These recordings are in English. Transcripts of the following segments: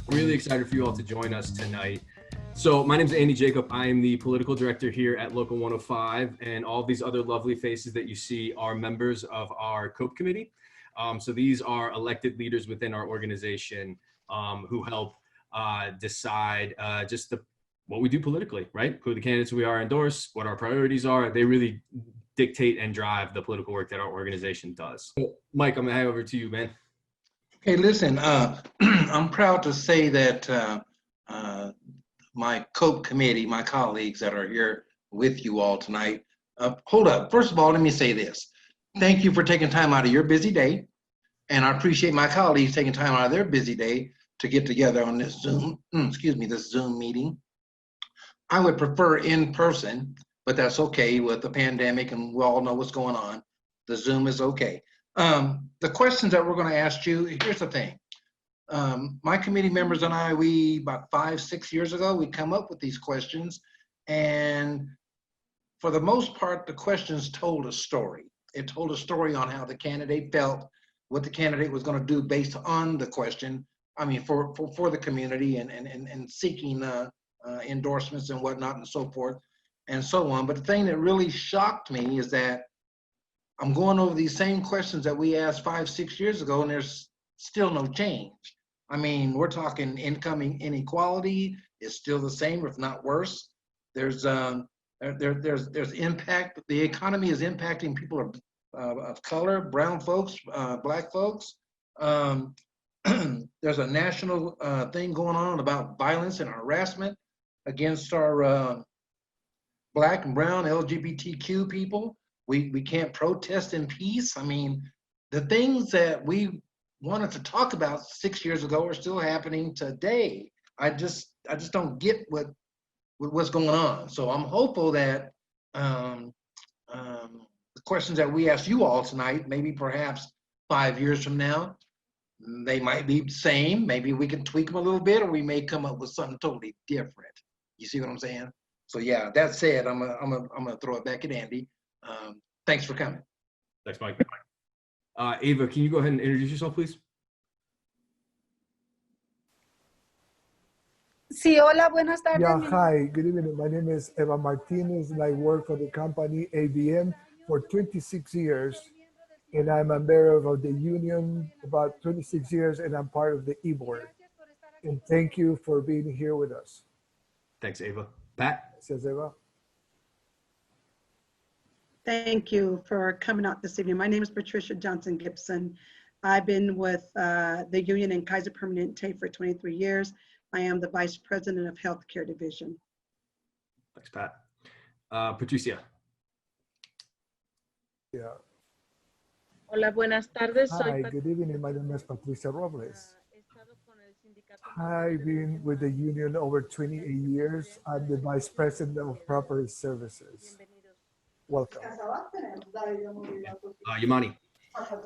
Really excited for you all to join us tonight. So my name is Andy Jacob. I am the political director here at Local 105, and all of these other lovely faces that you see are members of our COPE committee. So these are elected leaders within our organization who help decide what we do politically, right? Who the candidates we are endorse, what our priorities are. They really dictate and drive the political work that our organization does. Mike, I'm gonna hand over to you, man. Hey, listen, I'm proud to say that my COPE committee, my colleagues that are here with you all tonight, hold up. First of all, let me say this. Thank you for taking time out of your busy day. And I appreciate my colleagues taking time out of their busy day to get together on this Zoom, this Zoom meeting. I would prefer in person, but that's okay with the pandemic and we all know what's going on. The Zoom is okay. The questions that we're going to ask you, here's the thing. My committee members and I, about 5-6 years ago, we come up with these questions, and for the most part, the questions told a story. It told a story on how the candidate felt, what the candidate was going to do based on the question. I mean, for the community and seeking endorsements and whatnot and so forth and so on. But the thing that really shocked me is that I'm going over these same questions that we asked 5-6 years ago, and there's still no change. I mean, we're talking incoming inequality is still the same, if not worse. There's impact. The economy is impacting people of color, brown folks, black folks. There's a national thing going on about violence and harassment against our black and brown LGBTQ people. We can't protest in peace. I mean, the things that we wanted to talk about 6 years ago are still happening today. I just don't get what's going on. So I'm hopeful that the questions that we asked you all tonight, maybe perhaps 5 years from now, they might be the same. Maybe we can tweak them a little bit, or we may come up with something totally different. You see what I'm saying? So yeah, that said, I'm gonna throw it back at Andy. Thanks for coming. Thanks, Mike. Ava, can you go ahead and introduce yourself, please? Sí, hola, buenas tardes. Yeah, hi, good evening. My name is Eva Martinez, and I work for the company ABM for 26 years. And I'm a member of the union about 26 years, and I'm part of the e-board. And thank you for being here with us. Thanks, Ava. Pat? Says Eva. Thank you for coming out this evening. My name is Patricia Johnson Gibson. I've been with the union in Kaiser Permanente for 23 years. I am the Vice President of Healthcare Division. Thanks, Pat. Patricia. Yeah. Hola, buenas tardes. Hi, good evening. My name is Patricia Robles. I've been with the union over 28 years. I'm the Vice President of Property Services. Welcome. Yamani.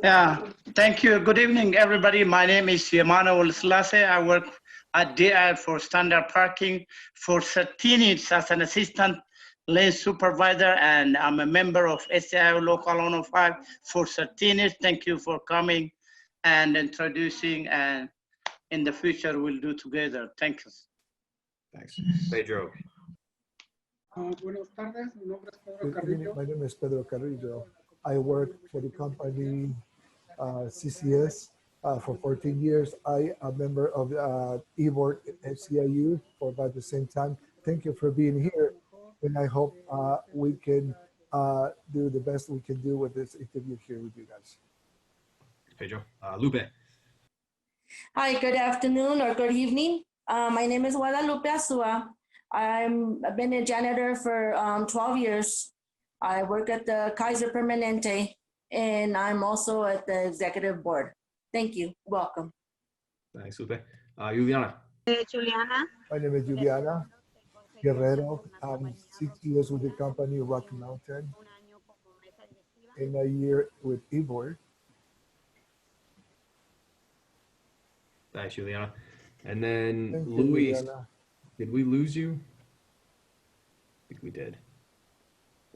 Yeah, thank you. Good evening, everybody. My name is Yamano Olslase. I work at DI for standard parking for 13 years as an assistant lane supervisor, and I'm a member of SCI Local 105 for 13 years. Thank you for coming and introducing, and in the future we'll do together. Thank you. Thanks. Pedro. Buenas tardes, mi nombre es Pedro Good evening. Carrico. My name is Pedro Carrico. I work for the company CCS for 14 years. I am a member of the e-board at CIU for about the same time. Thank you for being here, and I hope we can do the best we can do with this interview here with you guys. Pedro. Lupe. Hi, good afternoon or good evening. My name is Guadalupe Asua. I've been a janitor for 12 years. I work at the Kaiser Permanente, and I'm also at the executive board. Thank you. Welcome. Thanks, Lupe. Juliana. Juliana. My name is Juliana Guerrero. I'm 6 years with the company Rocky Mountain and a year with Ivor. Thanks, Juliana. And then Thank you, Luis, Juliana. did we lose you? I think we did.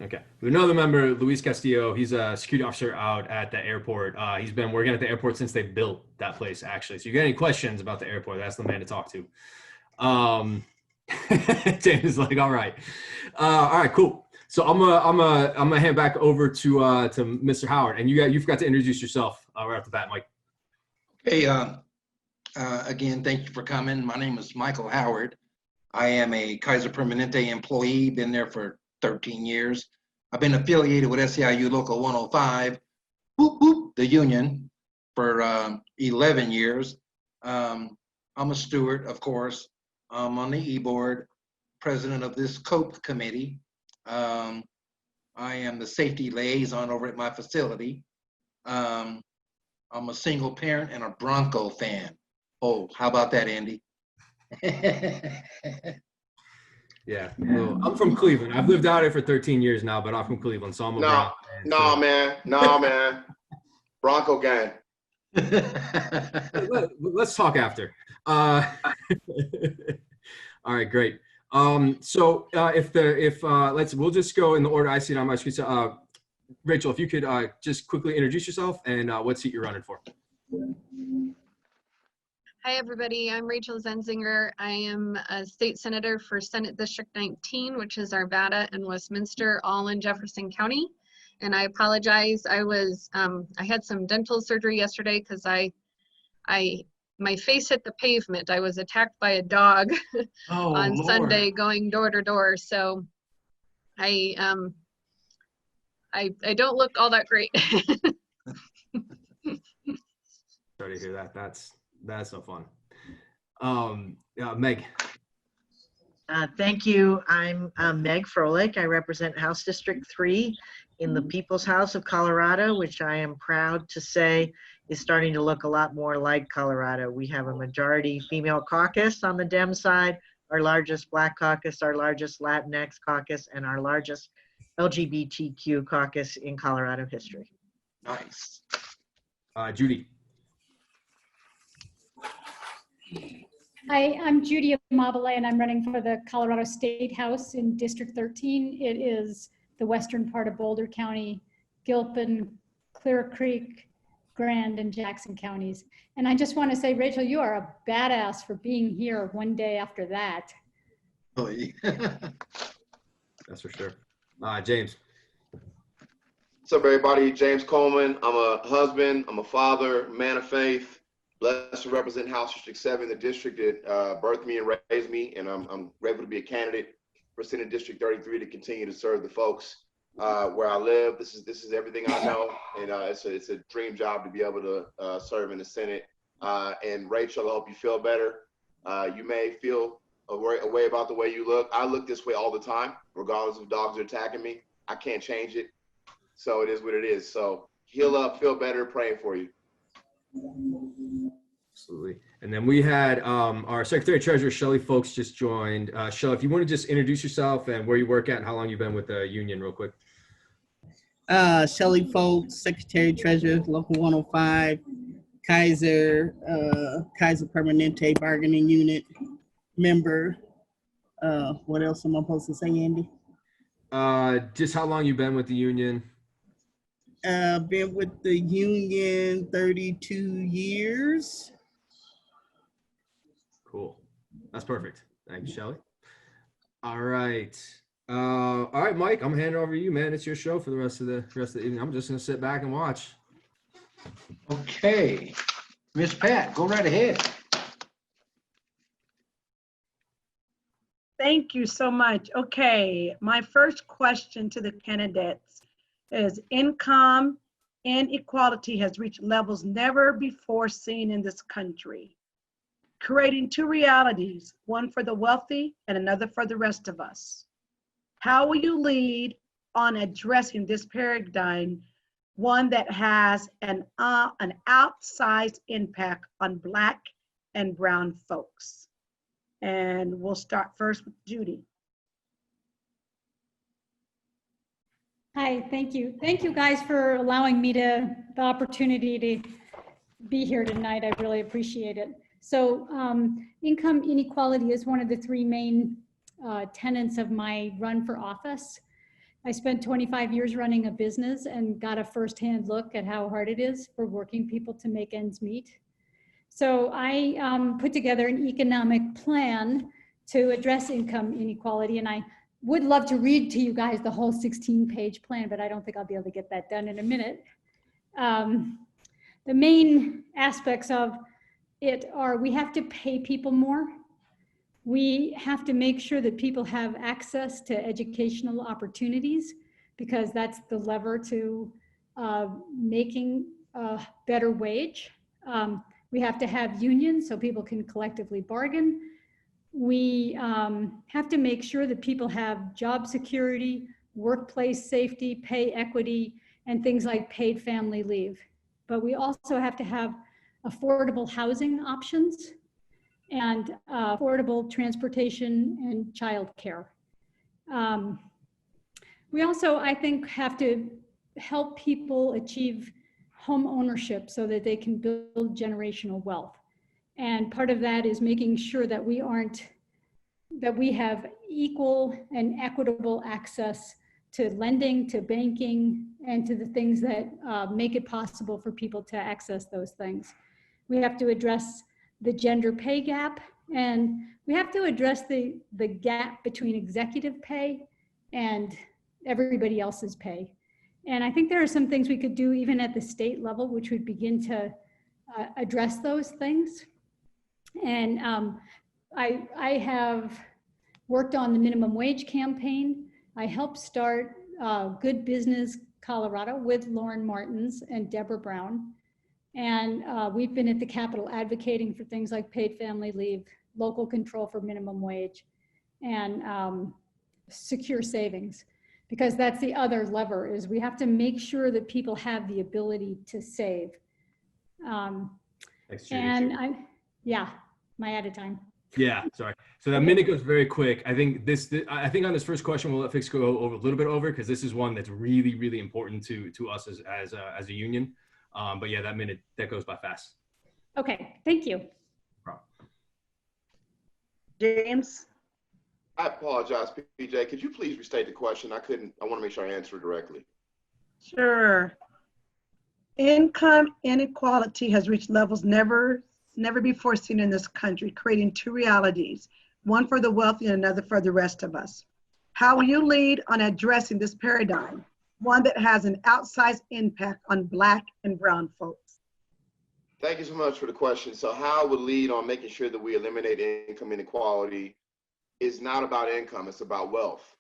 Okay. We have another member, Luis Castillo. He's a security officer out at the airport. He's been working at the airport since they built that place, actually. So you get any questions about the airport, that's the man to talk to. James is like, all right. All right, cool. So I'm gonna hand back over to Mr. Howard, and you forgot to introduce yourself right off the bat, Mike. Hey, again, thank you for coming. My name is Michael Howard. I am a Kaiser Permanente employee, been there for 13 years. I've been affiliated with SEIU Local 105, whoop, whoop, the union, for 11 years. I'm a steward, of course. I'm on the e-board, president of this COPE committee. I am the safety liaison over at my facility. I'm a single parent and a Bronco fan. Oh, how about that, Andy? Yeah, well, I'm from Cleveland. I've lived out here for 13 years now, but I'm from Cleveland, so I'm a Brown fan. No, man. Bronco gang. Let's talk after. All right, great. We'll just go in the order I see it on my screen. So, Rachel, if you could just quickly introduce yourself and what seat you're running for. Hi, everybody. I'm Rachel Zenzinger. I am a state senator for Senate District 19, which is Arvada and Westminster, all in Jefferson County. And I apologize. I had some dental surgery yesterday because my face hit the pavement. I was attacked by a dog on Lord. Sunday going door to door. So I don't look all that great. Sorry to hear that. That's no fun. Meg. Thank you. I'm Meg Froelich. I represent House District 3 in the People's House of Colorado, which I am proud to say is starting to look a lot more like Colorado. We have a majority female caucus on the Dem side, our largest Black caucus, our largest Latinx caucus, and our largest LGBTQ caucus in Colorado history. Nice. Judy. Hi, I'm Judy Amabile, and I'm running for the Colorado State House in District 13. It is the western part of Boulder County, Gilpin, Clear Creek, Grand, and Jackson counties. And I just want to say, Rachel, you are a badass for being here one day after that. That's for sure. James. What's up, everybody? James Coleman. I'm a husband. I'm a father, man of faith. Blessed to represent House District 7, the district that birthed me and raised me, and I'm grateful to be a candidate for Senate District 33 to continue to serve the folks where I live. This is everything I know, and it's a dream job to be able to serve in the Senate. And Rachel, I hope you feel better. You may feel a way about the way you look. I look this way all the time, regardless if dogs are attacking me. I can't change it, so it is what it is. So heal up, feel better, praying for you. Absolutely. And then we had our Secretary Treasurer, Shelly Folks, just joined. Shelly, if you want to just introduce yourself and where you work at and how long you've been with the union real quick. Shelly Folks, Secretary Treasurer, Local 105, Kaiser Permanente Bargaining Unit member. What else am I supposed to say, Andy? Just how long you've been with the union? Been with the union 32 years. Cool. That's perfect. Thanks, Shelly. All right. All right, Mike, I'm handing over to you, man. It's your show for the rest of the evening. I'm just gonna sit back and watch. Okay. Miss Pat, go right ahead. Thank you so much. Okay, my first question to the candidates is income inequality has reached levels never before seen in this country, creating two realities, one for the wealthy and another for the rest of us. How will you lead on addressing this paradigm, one that has an outsized impact on Black and brown folks? And we'll start first with Judy. Hi, thank you. Thank you guys for allowing me the opportunity to be here tonight. I really appreciate it. So income inequality is one of the three main tenets of my run for office. I spent 25 years running a business and got a firsthand look at how hard it is for working people to make ends meet. So I put together an economic plan to address income inequality, and I would love to read to you guys the whole 16-page plan, but I don't think I'll be able to get that done in a minute. The main aspects of it are we have to pay people more. We have to make sure that people have access to educational opportunities, because that's the lever to making a better wage. We have to have unions so people can collectively bargain. We have to make sure that people have job security, workplace safety, pay equity, and things like paid family leave. But we also have to have affordable housing options and affordable transportation and childcare. We also, I think, have to help people achieve home ownership so that they can build generational wealth. And part of that is making sure that we have equal and equitable access to lending, to banking, and to the things that make it possible for people to access those things. We have to address the gender pay gap, and we have to address the gap between executive pay and everybody else's pay. And I think there are some things we could do even at the state level, which would begin to address those things. And I have worked on the minimum wage campaign. I helped start Good Business Colorado with Lauren Martins and Deborah Brown. And we've been at the Capitol advocating for things like paid family leave, local control for minimum wage, and secure savings. Because that's the other lever, is we have to make sure that people have the ability to save. Thanks, Judy. And am I out of time? Yeah, sorry. So that minute goes very quick. I think I think on this first question, we'll let Fix go over a little bit over, because this is one that's really, really important to us as a union. But yeah, that minute, that goes by fast. Okay, thank you. No problem. James? I apologize, PJ. Could you please restate the question? I want to make sure I answer it directly. Sure. Income inequality has reached levels never before seen in this country, creating two realities, one for the wealthy and another for the rest of us. How will you lead on addressing this paradigm, one that has an outsized impact on Black and brown folks? Thank you so much for the question. So how I would lead on making sure that we eliminate income inequality is not about income, it's about wealth.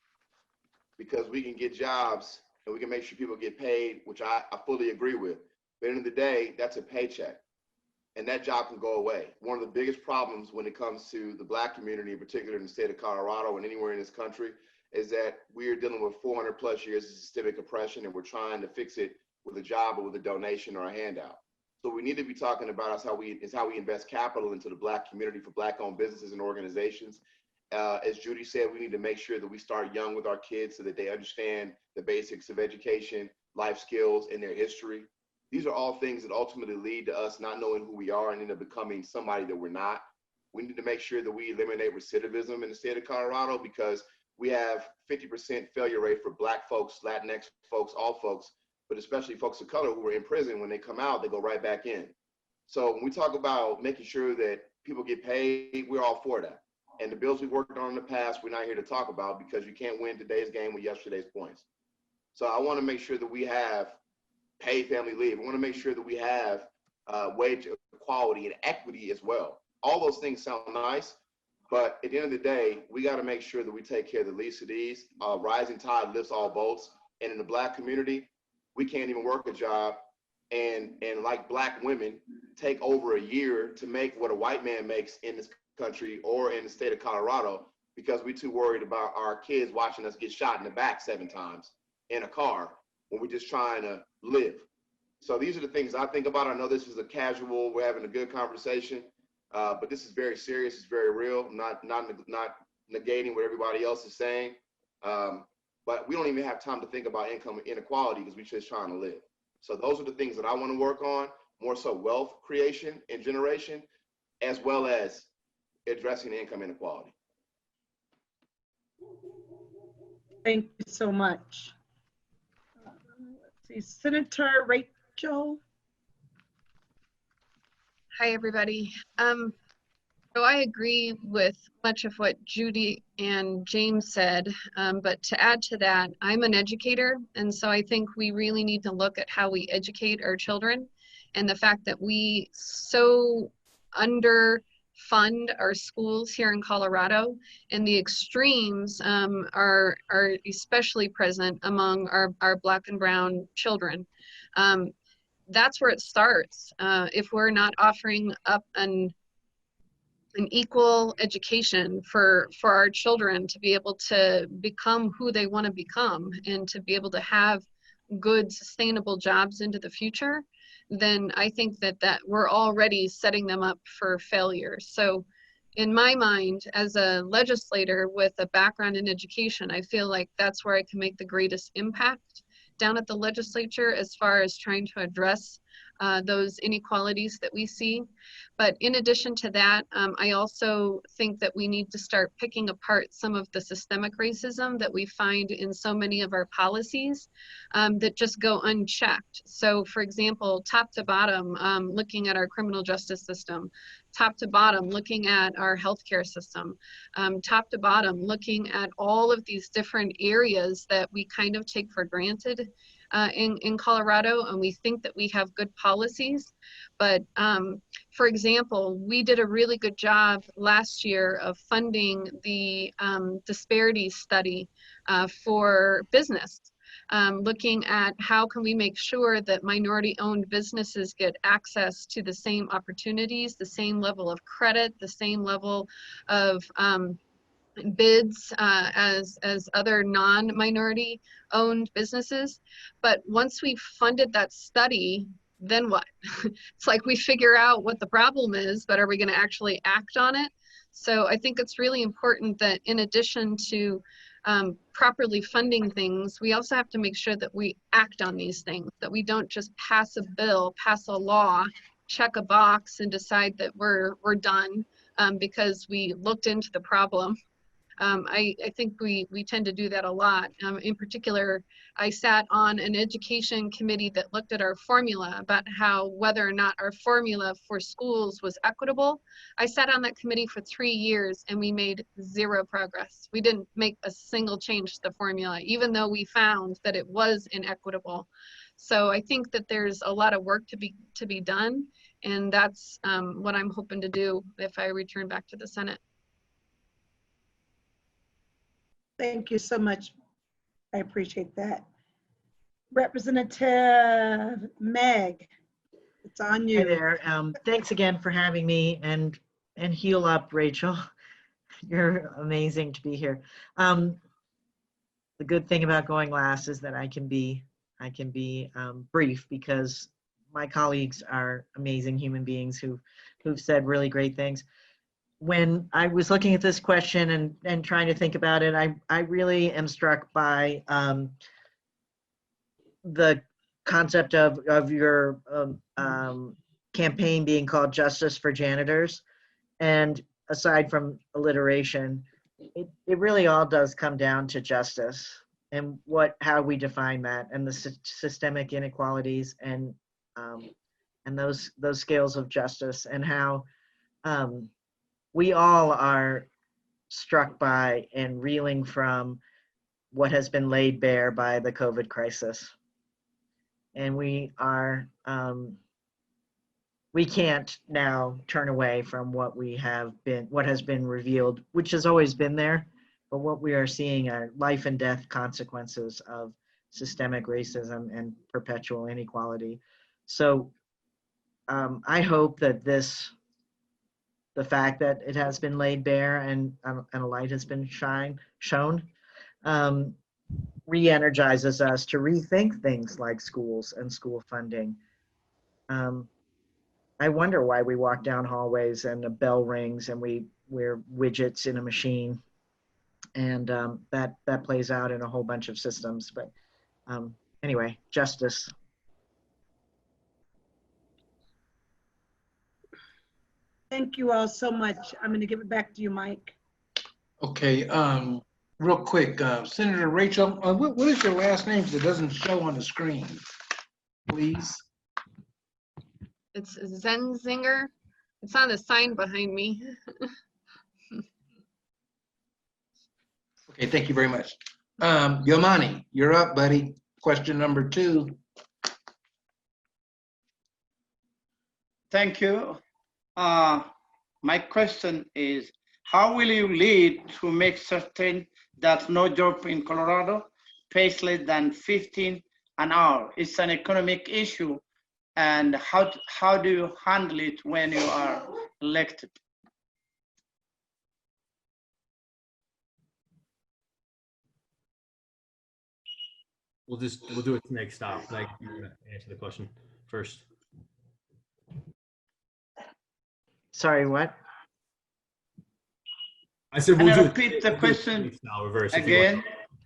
Because we can get jobs and we can make sure people get paid, which I fully agree with. But at the end of the day, that's a paycheck. And that job can go away. One of the biggest problems when it comes to the Black community, in particular in the state of Colorado and anywhere in this country, is that we are dealing with 400 plus years of systemic oppression, and we're trying to fix it with a job or with a donation or a handout. So we need to be talking about how we invest capital into the Black community for Black-owned businesses and organizations. As Judy said, we need to make sure that we start young with our kids so that they understand the basics of education, life skills, and their history. These are all things that ultimately lead to us not knowing who we are and end up becoming somebody that we're not. We need to make sure that we eliminate recidivism in the state of Colorado, because we have 50% failure rate for Black folks, Latinx folks, all folks, but especially folks of color who are in prison. When they come out, they go right back in. So when we talk about making sure that people get paid, we're all for that. And the bills we've worked on in the past, we're not here to talk about, because you can't win today's game with yesterday's points. So I want to make sure that we have paid family leave. I want to make sure that we have wage equality and equity as well. All those things sound nice, but at the end of the day, we got to make sure that we take care of the least of these. Rising tide lifts all boats. And in the Black community, we can't even work a job and like Black women take over a year to make what a white man makes in this country or in the state of Colorado, because we're too worried about our kids watching us get shot in the back 7 times in a car when we're just trying to live. So these are the things I think about. I know this is a casual, we're having a good conversation, but this is very serious. It's very real. Not negating what everybody else is saying. But we don't even have time to think about income inequality because we're just trying to live. So those are the things that I want to work on, more so wealth creation and generation, as well as addressing income inequality. Thank you so much. Let's see, Senator Rachel. Hi, everybody. So I agree with much of what Judy and James said, but to add to that, I'm an educator, and so I think we really need to look at how we educate our children, and the fact that we so underfund our schools here in Colorado, and the extremes are especially present among our Black and brown children. That's where it starts. If we're not offering up an equal education for our children to be able to become who they want to become and to be able to have good sustainable jobs into the future, then I think that we're already setting them up for failure. So in my mind, as a legislator with a background in education, I feel like that's where I can make the greatest impact down at the legislature as far as trying to address those inequalities that we see. But in addition to that, I also think that we need to start picking apart some of the systemic racism that we find in so many of our policies that just go unchecked. So for example, top to bottom, looking at our criminal justice system, top to bottom, looking at our healthcare system, top to bottom, looking at all of these different areas that we kind of take for granted in Colorado, and we think that we have good policies. But for example, we did a really good job last year of funding the disparities study for business, looking at how can we make sure that minority-owned businesses get access to the same opportunities, the same level of credit, the same level of bids as other non-minority owned businesses. But once we funded that study, then what? It's like we figure out what the problem is, but are we going to actually act on it? So I think it's really important that in addition to properly funding things, we also have to make sure that we act on these things, that we don't just pass a bill, pass a law, check a box and decide that we're done because we looked into the problem. I think we tend to do that a lot. In particular, I sat on an education committee that looked at our formula about how whether or not our formula for schools was equitable. I sat on that committee for 3 years and we made zero progress. We didn't make a single change to the formula, even though we found that it was inequitable. So I think that there's a lot of work to be done, and that's what I'm hoping to do if I return back to the Senate. Thank you so much. I appreciate that. Representative Meg, it's on you. Hi there. Thanks again for having me, and heal up, Rachel. You're amazing to be here. The good thing about going last is that I can be brief because my colleagues are amazing human beings who've said really great things. When I was looking at this question and trying to think about it, I really am struck by the concept of your campaign being called Justice for Janitors. And aside from alliteration, it really all does come down to justice and how we define that, and the systemic inequalities and those scales of justice, and how we all are struck by and reeling from what has been laid bare by the COVID crisis. And we can't now turn away from what has been revealed, which has always been there, but what we are seeing are life and death consequences of systemic racism and perpetual inequality. So I hope that the fact that it has been laid bare and a light has been shown, re-energizes us to rethink things like schools and school funding. I wonder why we walk down hallways and a bell rings and we're widgets in a machine. And that plays out in a whole bunch of systems. But anyway, justice. Thank you all so much. I'm going to give it back to you, Mike. Okay, real quick, Senator Rachel, what is your last name? 'Cause it doesn't show on the screen, please. It's Zenzinger. It's on the sign behind me. Okay, thank you very much. Yomani, you're up, buddy. Question number 2. Thank you. My question is, how will you lead to make certain that no job in Colorado pays less than 15 an hour? It's an economic issue. And how do you handle it when you are elected? We'll do it next stop. Like, you wanna answer the question first. Sorry, what? I said Can we'll I do repeat the question reverse again?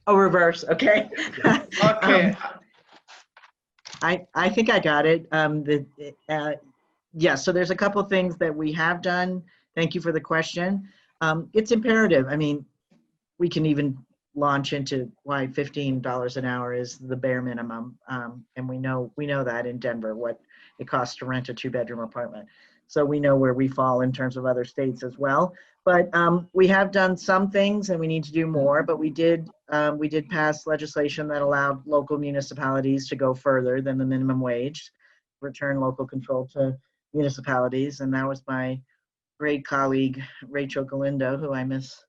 Oh, reverse. Okay. Okay. I think I got it. Yeah, so there's a couple things that we have done. Thank you for the question. It's imperative. I mean, we can even launch into why $15 an hour is the bare minimum. And we know that in Denver, what it costs to rent a 2-bedroom apartment. So we know where we fall in terms of other states as well. But we have done some things and we need to do more, but we did pass legislation that allowed local municipalities to go further than the minimum wage, return local control to municipalities. And that was my great colleague, Rochelle Galindo, who I miss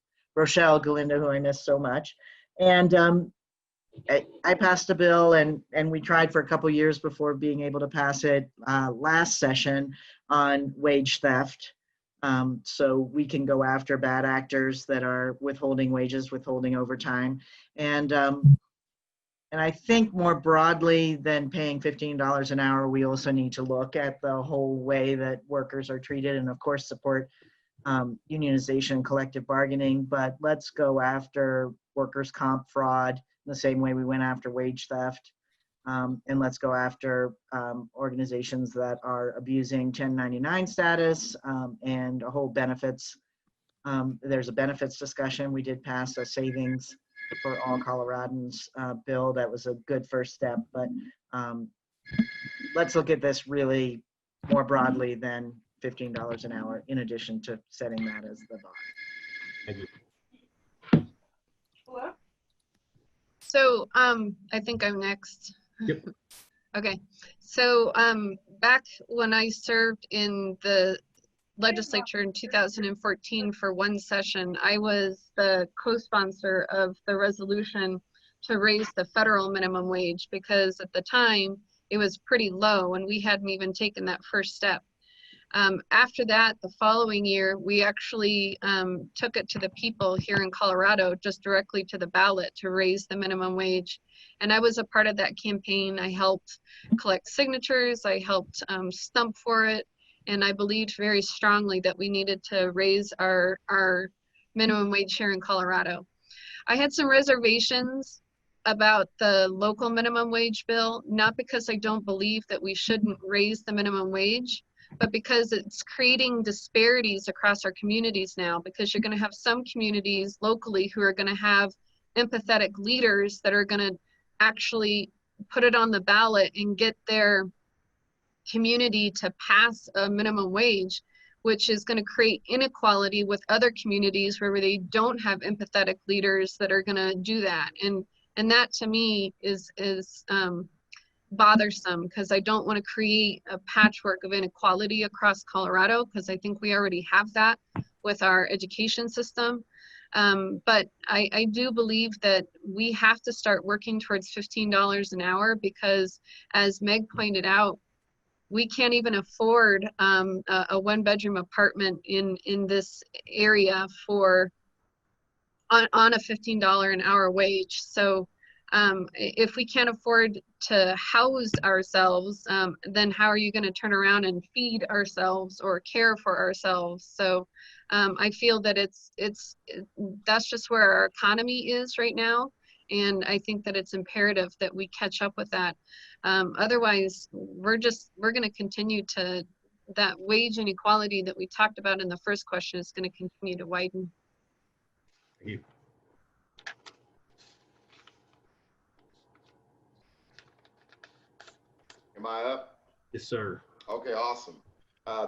so much. And I passed a bill and we tried for a couple years before being able to pass it last session on wage theft. So we can go after bad actors that are withholding wages, withholding overtime. And I think more broadly than paying $15 an hour, we also need to look at the whole way that workers are treated and of course support unionization, collective bargaining, but let's go after workers' comp fraud in the same way we went after wage theft. And let's go after organizations that are abusing 1099 status and a whole benefits. There's a benefits discussion. We did pass a savings for all Coloradans bill. That was a good first step, but let's look at this really more broadly than $15 an hour, in addition to setting that as the bar. Thank you. Hello? So I think I'm next. Yep. Okay. So back when I served in the legislature in 2014 for one session, I was the co-sponsor of the resolution to raise the federal minimum wage because at the time it was pretty low and we hadn't even taken that first step. After that, the following year, we actually took it to the people here in Colorado, just directly to the ballot to raise the minimum wage. And I was a part of that campaign. I helped collect signatures. I helped stump for it. And I believed very strongly that we needed to raise our minimum wage here in Colorado. I had some reservations about the local minimum wage bill, not because I don't believe that we shouldn't raise the minimum wage, but because it's creating disparities across our communities now, because you're going to have some communities locally who are going to have empathetic leaders that are going to actually put it on the ballot and get their community to pass a minimum wage, which is going to create inequality with other communities where they don't have empathetic leaders that are going to do that. And that to me is bothersome, because I don't want to create a patchwork of inequality across Colorado, because I think we already have that with our education system. But I do believe that we have to start working towards $15 an hour, because as Meg pointed out, we can't even afford a 1-bedroom apartment in this area on a $15 an hour wage. So if we can't afford to house ourselves, then how are you going to turn around and feed ourselves or care for ourselves? So I feel that that's just where our economy is right now. And I think that it's imperative that we catch up with that. Otherwise, we're going to continue to, that wage inequality that we talked about in the first question is going to continue to widen. Thank you. Am I up? Yes, sir. Okay, awesome.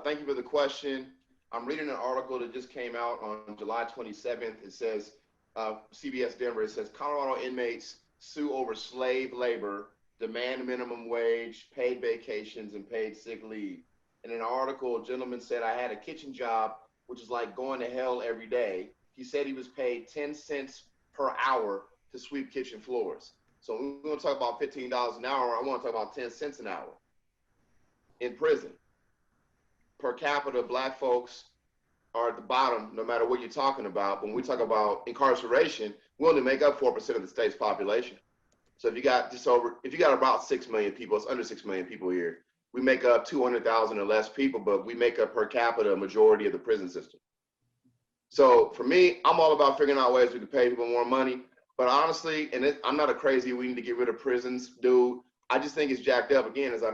Thank you for the question. I'm reading an article that just came out on July 27th. It says, CBS Denver, it says, Colorado inmates sue over slave labor, demand minimum wage, paid vacations, and paid sick leave. In an article, a gentleman said, I had a kitchen job, which is like going to hell every day. He said he was paid 10 cents per hour to sweep kitchen floors. So we're going to talk about $15 an hour. I want to talk about 10 cents an hour in prison. Per capita, Black folks are at the bottom, no matter what you're talking about. When we talk about incarceration, we only make up 4% of the state's population. So if you got about 6 million people, it's under 6 million people here. We make up 200,000 or less people, but we make up per capita a majority of the prison system. So for me, I'm all about figuring out ways we can pay people more money. But honestly, I'm not a crazy, we need to get rid of prisons dude. I just think it's jacked up. Again, as I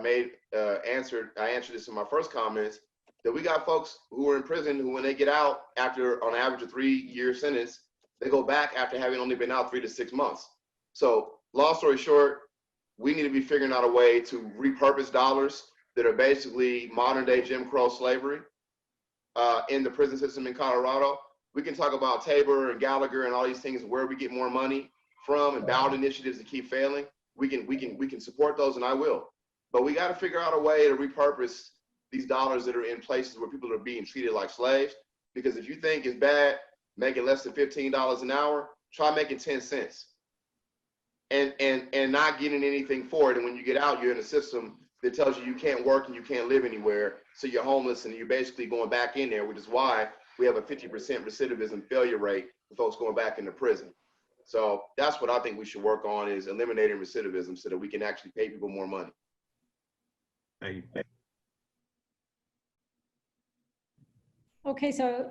answered this in my first comments, that we got folks who are in prison who, when they get out after, on average, a 3-year sentence, they go back after having only been out 3 to 6 months. So long story short, we need to be figuring out a way to repurpose dollars that are basically modern day Jim Crow slavery in the prison system in Colorado. We can talk about Tabor and Gallagher and all these things, where we get more money from, and ballot initiatives that keep failing. We can support those, and I will. But we got to figure out a way to repurpose these dollars that are in places where people are being treated like slaves. Because if you think it's bad making less than $15 an hour, try making 10 cents and not getting anything for it. And when you get out, you're in a system that tells you you can't work and you can't live anywhere. So you're homeless and you're basically going back in there, which is why we have a 50% recidivism failure rate for folks going back into prison. So that's what I think we should work on, is eliminating recidivism so that we can actually pay people more money. Thank you. Okay, so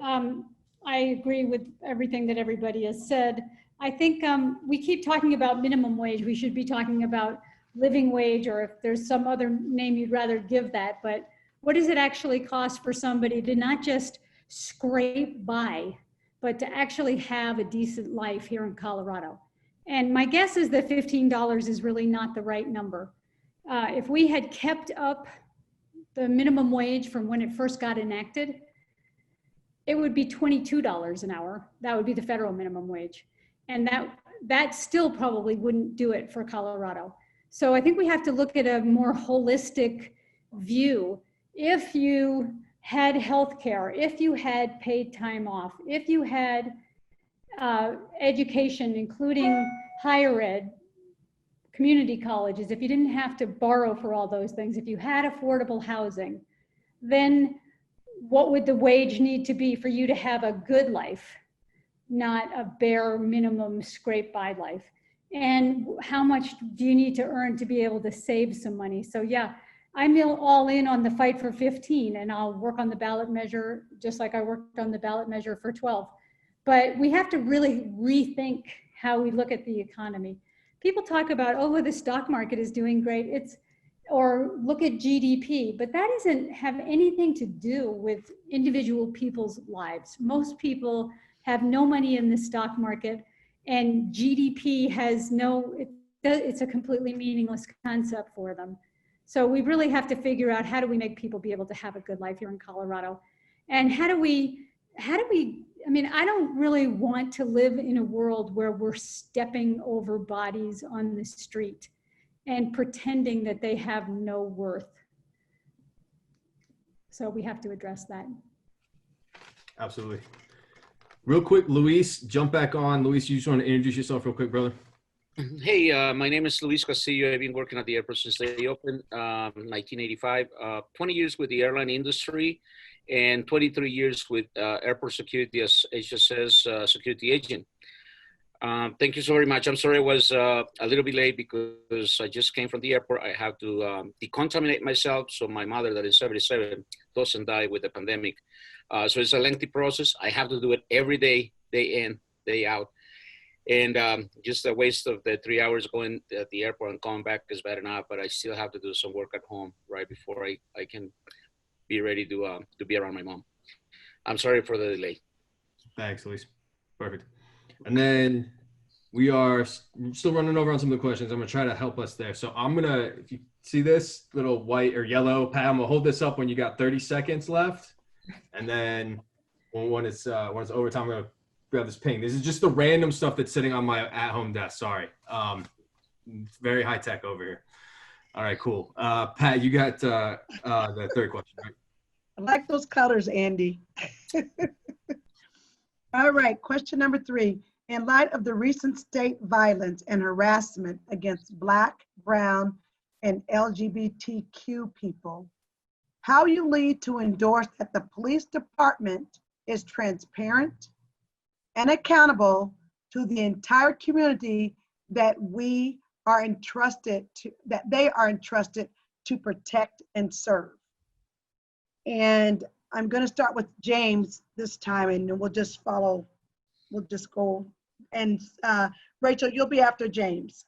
I agree with everything that everybody has said. I think we keep talking about minimum wage. We should be talking about living wage, or if there's some other name you'd rather give that. But what does it actually cost for somebody to not just scrape by, but to actually have a decent life here in Colorado? And my guess is that $15 is really not the right number. If we had kept up the minimum wage from when it first got enacted, it would be $22 an hour. That would be the federal minimum wage. And that still probably wouldn't do it for Colorado. So I think we have to look at a more holistic view. If you had health care, if you had paid time off, if you had education, including higher ed, community colleges, if you didn't have to borrow for all those things, if you had affordable housing, then what would the wage need to be for you to have a good life, not a bare minimum scrape by life? And how much do you need to earn to be able to save some money? So yeah, I'm all in on the fight for 15, and I'll work on the ballot measure just like I worked on the ballot measure for 12. But we have to really rethink how we look at the economy. People talk about, oh, the stock market is doing great. Or look at GDP, but that doesn't have anything to do with individual people's lives. Most people have no money in the stock market, and GDP has it's a completely meaningless concept for them. So we really have to figure out, how do we make people be able to have a good life here in Colorado? And how do we, I mean, I don't really want to live in a world where we're stepping over bodies on the street and pretending that they have no worth. So we have to address that. Absolutely. Real quick, Luis, jump back on. Luis, you just want to introduce yourself real quick, brother? Hey, my name is Luis Garcia. I've been working at the airport since they opened, 1985. 20 years with the airline industry and 23 years with airport security as HSS security agent. Thank you so very much. I'm sorry I was a little bit late because I just came from the airport. I have to decontaminate myself so my mother that is 77 doesn't die with the pandemic. So it's a lengthy process. I have to do it every day, day in, day out. And just a waste of the 3 hours going at the airport and coming back is bad enough, but I still have to do some work at home right before I can be ready to be around my mom. I'm sorry for the delay. Thanks, Luis. Perfect. And then we are still running over on some of the questions. I'm going to try to help us there. So I'm going to, if you see this little white or yellow pad, I'm going to hold this up when you got 30 seconds left. And then when it's overtime, I'm going to grab this ping. This is just the random stuff that's sitting on my at-home desk. Sorry. Very high tech over here. All right, cool. Pat, you got the third question, right? I like those colors, Andy. All right, question number 3. In light of the recent state violence and harassment against Black, Brown, and LGBTQ people, how you lead to endorse that the police department is transparent and accountable to the entire community that they are entrusted to protect and serve. And I'm going to start with James this time, and then we'll just follow. We'll just go. And Rachel, you'll be after James.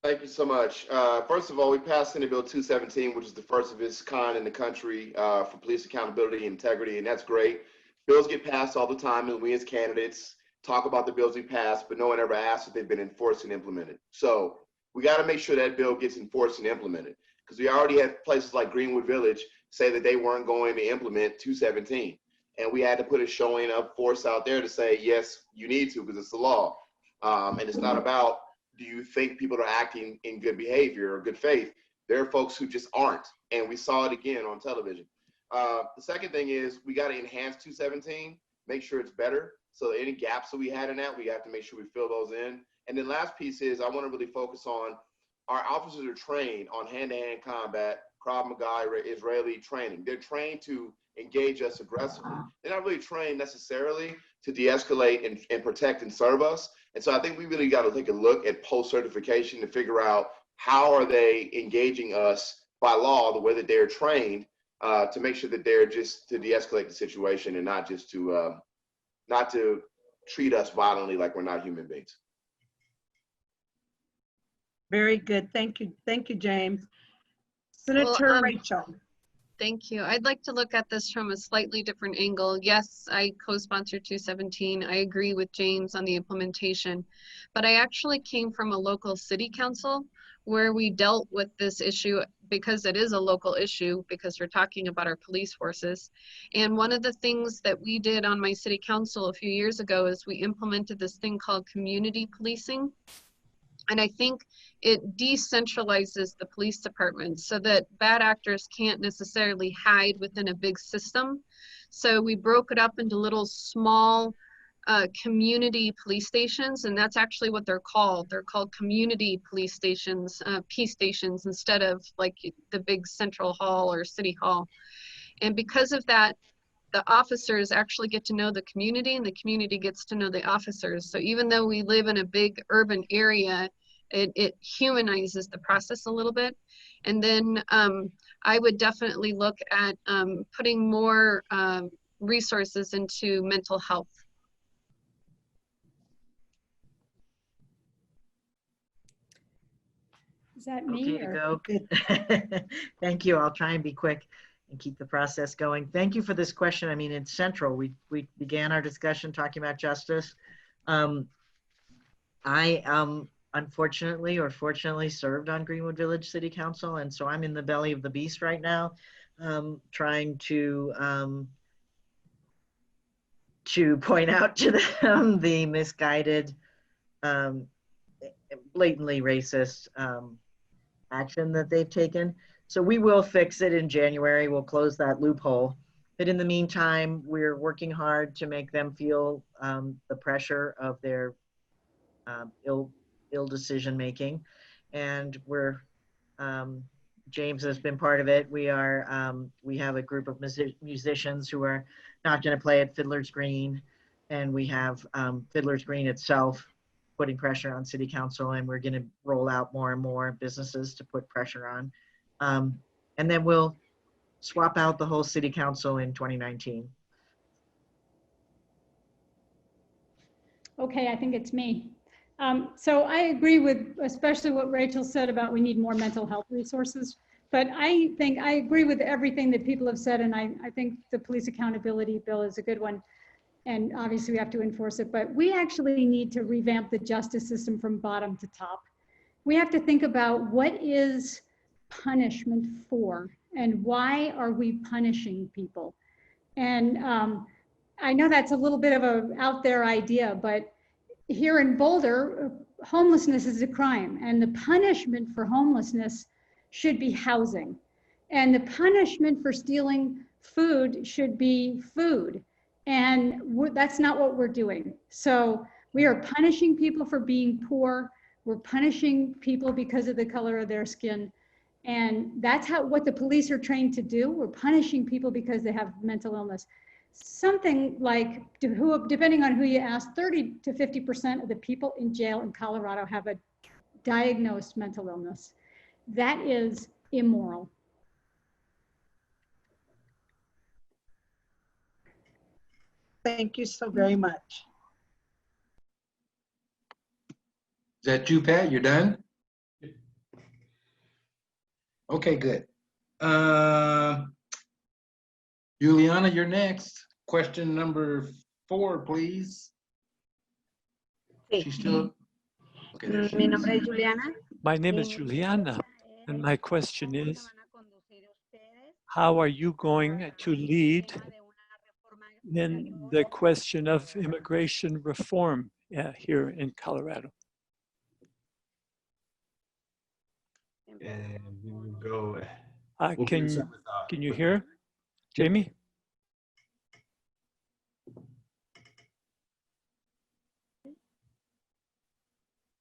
Thank you so much. First of all, we passed Senate Bill 217, which is the first of its kind in the country for police accountability and integrity, and that's great. Bills get passed all the time, and we as candidates talk about the bills we passed, but no one ever asks if they've been enforced and implemented. So we got to make sure that bill gets enforced and implemented, because we already have places like Greenwood Village say that they weren't going to implement 217. And we had to put a showing of force out there to say, yes, you need to, because it's the law. And it's not about, do you think people are acting in good behavior or good faith? There are folks who just aren't. And we saw it again on television. The second thing is we got to enhance 217, make sure it's better. So any gaps that we had in that, we have to make sure we fill those in. And then last piece is I want to really focus on our officers are trained on hand-to-hand combat, Krav Maga, Israeli training. They're trained to engage us aggressively. They're not really trained necessarily to de-escalate and protect and serve us. And so I think we really got to take a look at post-certification to figure out how are they engaging us by law, the way that they're trained, to make sure that they're just to de-escalate the situation and not just to not to treat us violently like we're not human beings. Very good. Thank you. Thank you, James. Senator Rachel. Thank you. I'd like to look at this from a slightly different angle. Yes, I co-sponsored 217. I agree with James on the implementation, but I actually came from a local city council where we dealt with this issue because it is a local issue, because we're talking about our police forces. And one of the things that we did on my city council a few years ago is we implemented this thing called community policing. And I think it decentralizes the police department so that bad actors can't necessarily hide within a big system. So we broke it up into little small community police stations, and that's actually what they're called. They're called community police stations, P stations, instead of like the big central hall or city hall. And because of that, the officers actually get to know the community and the community gets to know the officers. So even though we live in a big urban area, it humanizes the process a little bit. And then I would definitely look at putting more resources into mental health. Is that me? Okay to go. Thank you. I'll try and be quick and keep the process going. Thank you for this question. I mean, it's central. We began our discussion talking about justice. I unfortunately or fortunately served on Greenwood Village City Council, and so I'm in the belly of the beast right now, trying to point out to them the misguided, blatantly racist action that they've taken. So we will fix it in January. We'll close that loophole. But in the meantime, we're working hard to make them feel the pressure of their ill decision making, and we're James has been part of it. We have a group of musicians who are not going to play at Fiddler's Green, and we have Fiddler's Green itself putting pressure on city council, and we're going to roll out more and more businesses to put pressure on. And then we'll swap out the whole city council in 2019. Okay, I think it's me. So I agree with especially what Rachel said about we need more mental health resources. But I think I agree with everything that people have said, and I think the police accountability bill is a good one. And obviously we have to enforce it, but we actually need to revamp the justice system from bottom to top. We have to think about what is punishment for and why are we punishing people? And I know that's a little bit of a out there idea, but here in Boulder, homelessness is a crime, and the punishment for homelessness should be housing. And the punishment for stealing food should be food. And that's not what we're doing. So we are punishing people for being poor. We're punishing people because of the color of their skin. And that's what the police are trained to do. We're punishing people because they have mental illness. Something like, depending on who you ask, 30 to 50% of the people in jail in Colorado have a diagnosed mental illness. That is immoral. Thank you so very much. Is that you, Pat? You're done? Okay, good. Juliana, you're next. Question number 4, please. She's still. Okay, there she Mi is. nombre es Juliana. My name is Juliana, and my question is, how are you going to lead in the question of immigration reform here in Colorado? And we will go. Can you hear, Jamie?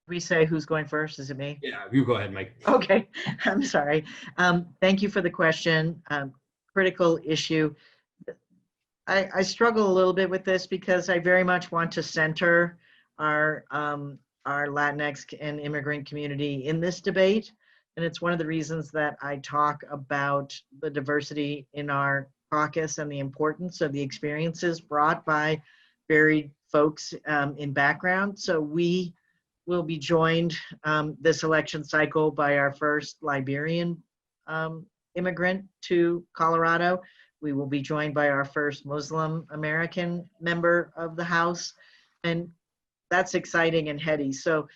We say who's going first? Is it me? Yeah, you go ahead, Mike. Okay, I'm sorry. Thank you for the question. Critical issue. I struggle a little bit with this because I very much want to center our Latinx and immigrant community in this debate. And it's one of the reasons that I talk about the diversity in our caucus and the importance of the experiences brought by varied folks in background. So we will be joined this election cycle by our first Liberian immigrant to Colorado. We will be joined by our first Muslim American member of the House. And that's exciting and heady. So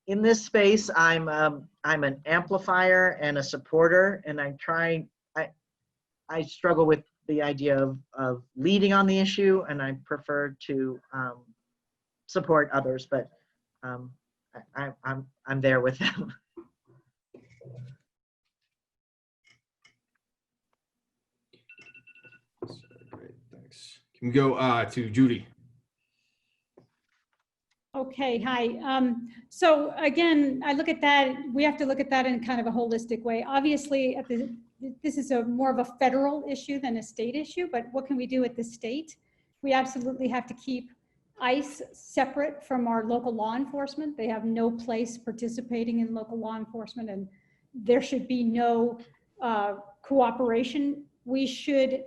in this space, I'm an amplifier and a supporter, and I struggle with the idea of leading on the issue, and I prefer to support others, but I'm there with them. Great, thanks. Can we go to Judy? Okay, hi. So again, I look at that, we have to look at that in kind of a holistic way. Obviously, this is more of a federal issue than a state issue, but what can we do at the state? We absolutely have to keep ICE separate from our local law enforcement. They have no place participating in local law enforcement, and there should be no cooperation. We should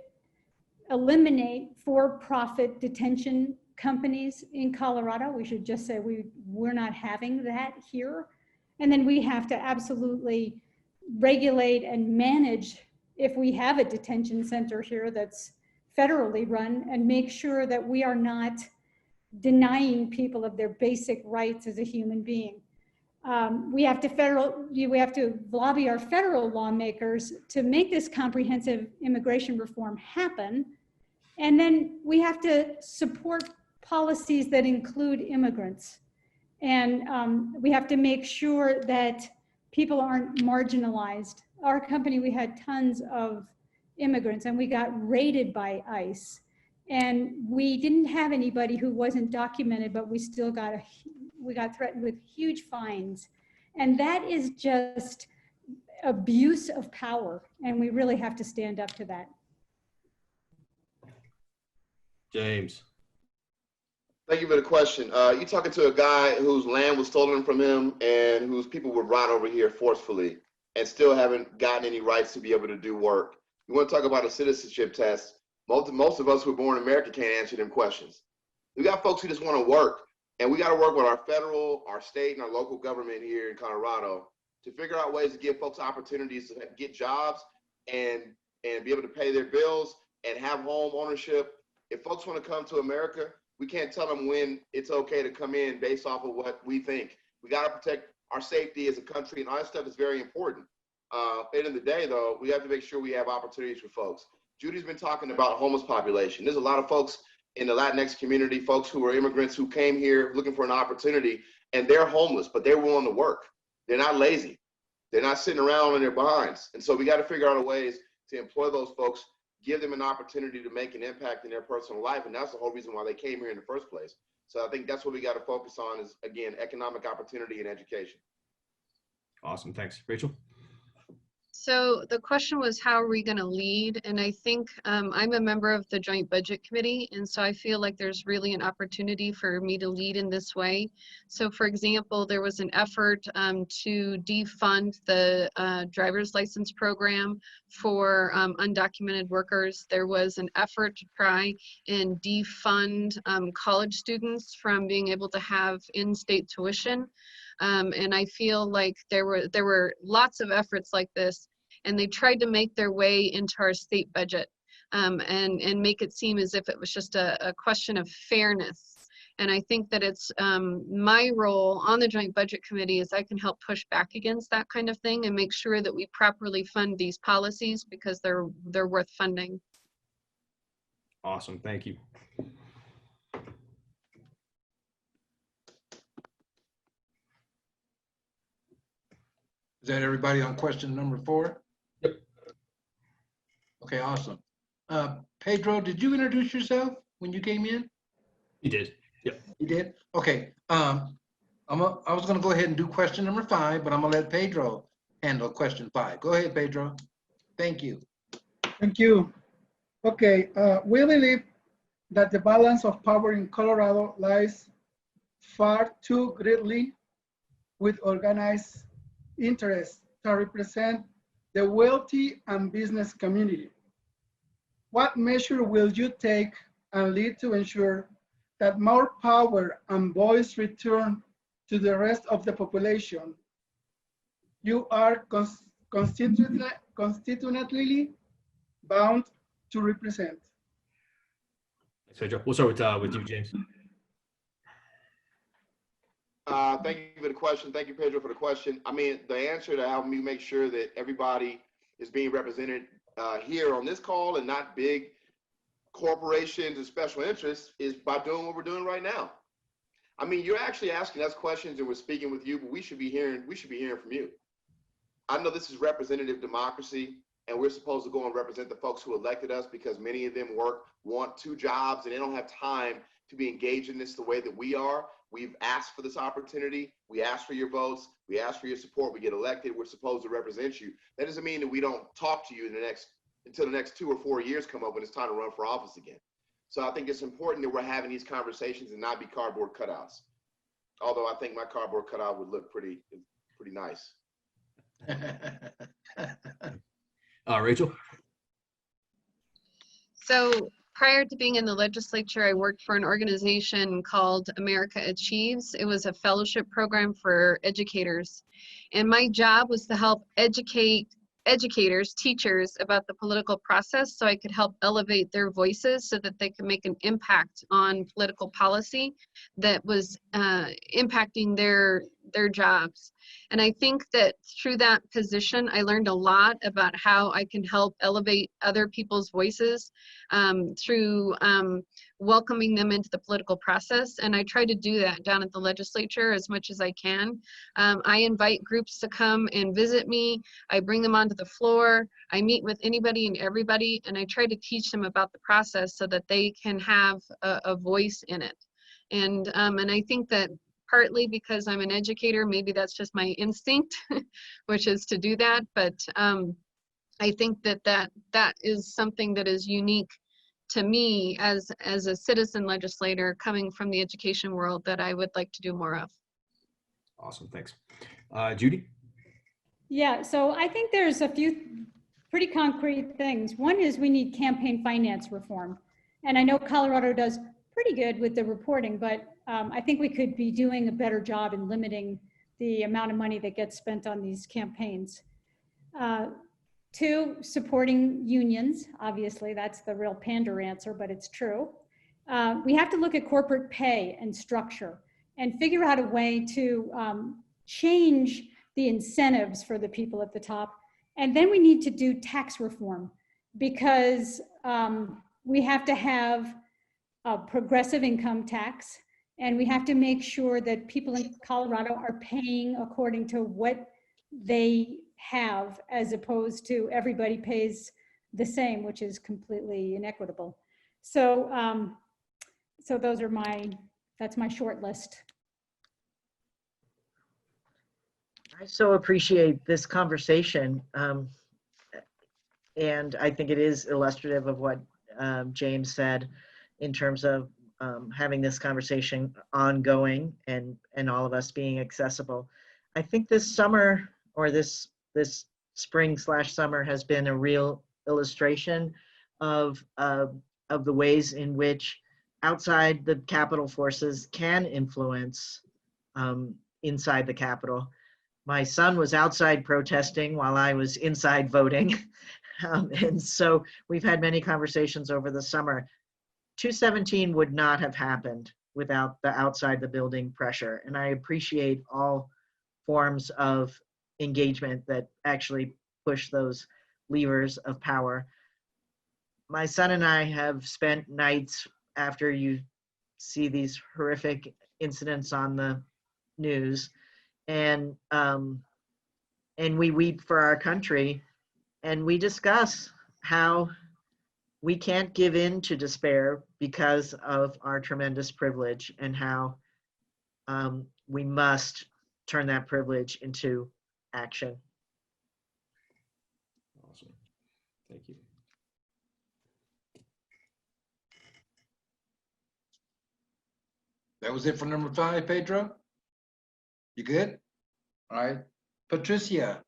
eliminate for-profit detention companies in Colorado. We should just say we're not having that here. And then we have to absolutely regulate and manage if we have a detention center here that's federally run, and make sure that we are not denying people of their basic rights as a human being. We have to lobby our federal lawmakers to make this comprehensive immigration reform happen. And then we have to support policies that include immigrants. And we have to make sure that people aren't marginalized. Our company, we had tons of immigrants and we got raided by ICE. And we didn't have anybody who wasn't documented, but we still got threatened with huge fines. And that is just abuse of power. And we really have to stand up to that. James. Thank you for the question. You're talking to a guy whose land was stolen from him and whose people were brought over here forcefully and still haven't gotten any rights to be able to do work. You want to talk about a citizenship test? Most of us who were born in America can't answer them questions. We got folks who just want to work, and we got to work with our federal, our state, and our local government here in Colorado to figure out ways to give folks opportunities to get jobs and be able to pay their bills and have home ownership. If folks want to come to America, we can't tell them when it's okay to come in based off of what we think. We got to protect our safety as a country, and all that stuff is very important. At the end of the day, though, we have to make sure we have opportunities for folks. Judy's been talking about homeless population. There's a lot of folks in the Latinx community, folks who are immigrants who came here looking for an opportunity, and they're homeless, but they're willing to work. They're not lazy. They're not sitting around on their behinds. And so we got to figure out ways to employ those folks, give them an opportunity to make an impact in their personal life. And that's the whole reason why they came here in the first place. So I think that's what we got to focus on is, again, economic opportunity and education. Awesome. Thanks. Rachel? So the question was, how are we going to lead? And I think I'm a member of the Joint Budget Committee, and so I feel like there's really an opportunity for me to lead in this way. So for example, there was an effort to defund the driver's license program for undocumented workers. There was an effort to try and defund college students from being able to have in-state tuition. And I feel like there were lots of efforts like this, and they tried to make their way into our state budget and make it seem as if it was just a question of fairness. And I think that it's my role on the Joint Budget Committee is I can help push back against that kind of thing and make sure that we properly fund these policies because they're worth funding. Awesome. Thank you. Is that everybody on question number 4? Yep. Okay, awesome. Pedro, did you introduce yourself when you came in? You did. Yep. You did? Okay. I was going to go ahead and do question number 5, but I'm going to let Pedro handle question 5. Go ahead, Pedro. Thank you. Thank you. Okay, we believe that the balance of power in Colorado lies far too greatly with organized interests that represent the wealthy and business community. What measure will you take and lead to ensure that more power and voice return to the rest of the population you are constitutionally bound to represent? Thanks, Pedro. We'll start with you, James. Thank you for the question. Thank you, Pedro, for the question. I mean, the answer to help me make sure that everybody is being represented here on this call and not big corporations and special interests is by doing what we're doing right now. I mean, you're actually asking us questions and we're speaking with you, but we should be hearing from you. I know this is representative democracy, and we're supposed to go and represent the folks who elected us because many of them want 2 jobs and they don't have time to be engaged in this the way that we are. We've asked for this opportunity. We asked for your votes. We asked for your support. We get elected. We're supposed to represent you. That doesn't mean that we don't talk to you until the next 2 or 4 years come up when it's time to run for office again. So I think it's important that we're having these conversations and not be cardboard cutouts. Although I think my cardboard cutout would look pretty nice. Rachel? So prior to being in the legislature, I worked for an organization called America Achieves. It was a fellowship program for educators. And my job was to help educators, teachers about the political process so I could help elevate their voices so that they could make an impact on political policy that was impacting their jobs. And I think that through that position, I learned a lot about how I can help elevate other people's voices through welcoming them into the political process. And I try to do that down at the legislature as much as I can. I invite groups to come and visit me. I bring them onto the floor. I meet with anybody and everybody, and I try to teach them about the process so that they can have a voice in it. And I think that partly because I'm an educator, maybe that's just my instinct, which is to do that. But I think that is something that is unique to me as a citizen legislator coming from the education world that I would like to do more of. Awesome, thanks. Judy? Yeah, so I think there's a few pretty concrete things. One is we need campaign finance reform. And I know Colorado does pretty good with the reporting, but I think we could be doing a better job in limiting the amount of money that gets spent on these campaigns. Two, supporting unions. Obviously, that's the real pander answer, but it's true. We have to look at corporate pay and structure and figure out a way to change the incentives for the people at the top. And then we need to do tax reform because we have to have a progressive income tax, and we have to make sure that people in Colorado are paying according to what they have, as opposed to everybody pays the same, which is completely inequitable. So, so those are that's my short list. I so appreciate this conversation. And I think it is illustrative of what James said in terms of having this conversation ongoing and all of us being accessible. I think this summer, or this spring/summer, has been a real illustration of the ways in which outside the Capitol forces can influence inside the Capitol. My son was outside protesting while I was inside voting. And so we've had many conversations over the summer. 217 would not have happened without the outside the building pressure. And I appreciate all forms of engagement that actually push those levers of power. My son and I have spent nights after you see these horrific incidents on the news, and we weep for our country, and we discuss how we can't give in to despair because of our tremendous privilege, and how we must turn that privilege into action. Awesome. Thank you. That was it for number 5, Pedro? You good? All right. Patricia,